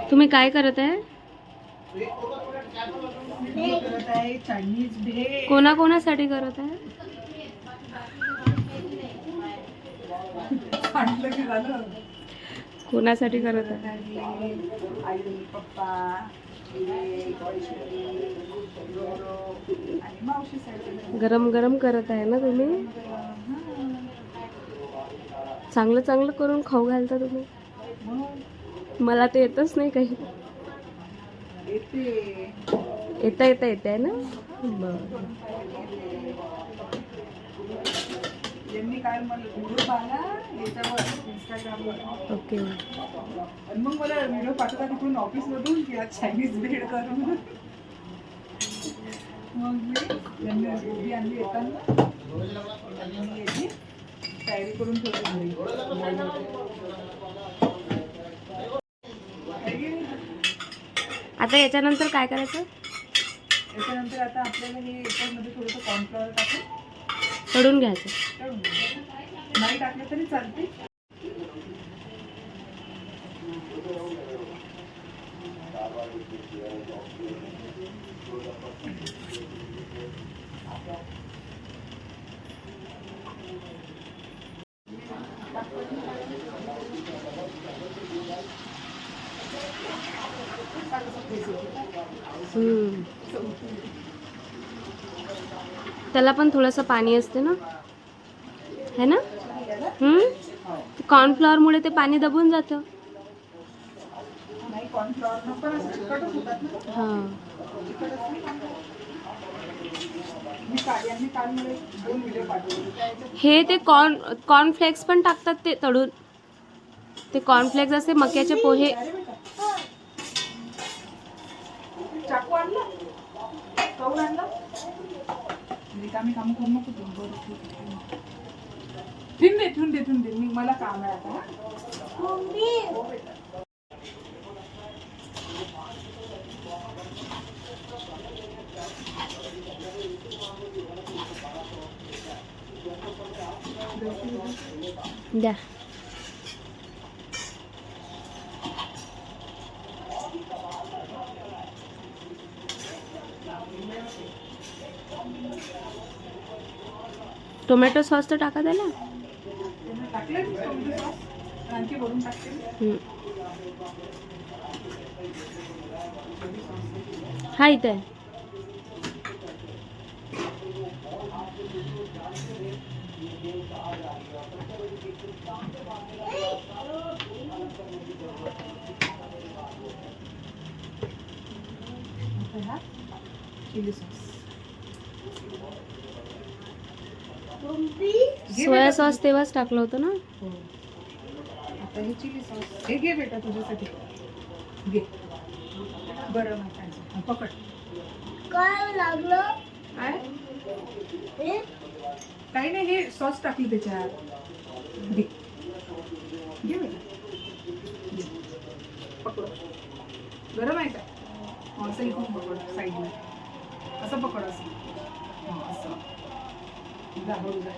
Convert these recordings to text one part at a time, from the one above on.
तुम्ही काय करत आहे? चायनीज भेळ. कोणाकोणासाठी करत आहे? कोणासाठी करत आहे? आई पप्पा आणि मावशीसाठी. गरम गरम करत आहे ना तुम्ही? चांगलं चांगलं करून खाऊ घालता तुम्ही. मला ते येतच नाही काही. येता येते ना. बरं. यांनी काय मला व्हिडिओ पाहिला याच्यावर इंस्टाग्रामवर. ओके. आणि मग मला व्हिडिओ पाठवला तिकडून ऑफिसमधून की आज चायनीज भेळ करून. मग मी यांनी आणली येताना याची तयारी करून ठेवली घरी. आता याच्यानंतर काय करायचं? याच्यानंतर आता आपल्याला हे याच्यामध्ये थोडंसं कॉर्नफ्लॉवर टाकून तळून घ्यायचं. नाही टाकलं तरी चालते. त्याला पण थोडंसं पाणी असते ना, है ना? कॉर्नफ्लॉवरमुळे ते पाणी दबून जातं. हां. हे ते कॉर्नफ्लेक्स पण टाकतात ते तळून. ते कॉर्नफ्लेक्स असे मक्याचे पोहे. ठेवून दे मी मला काम आहे आता. द्या. टोमॅटो सॉस तर टाका त्याला. हा इथे आहे. Chilli sauce. सोया सॉस तेव्हाच टाकलं होतं ना. आता हे चिली सॉस. हे घे बेटा तुझ्यासाठी. घे. गरम आहे. पकड. काय लागलं? काय? काही नाही, हे सॉस टाकली त्याच्यात. घे. घे बेटा. पकड. गरम आहे का? असं इकडून पकड साईडला. असं पकड असं. असं. दाबून जा.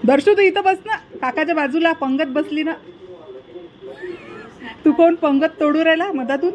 दर्शू तू इथं बस ना, काकाच्या बाजूला. पंगत बसली ना. तू कोण पंगत तोडू राहिला मधातून?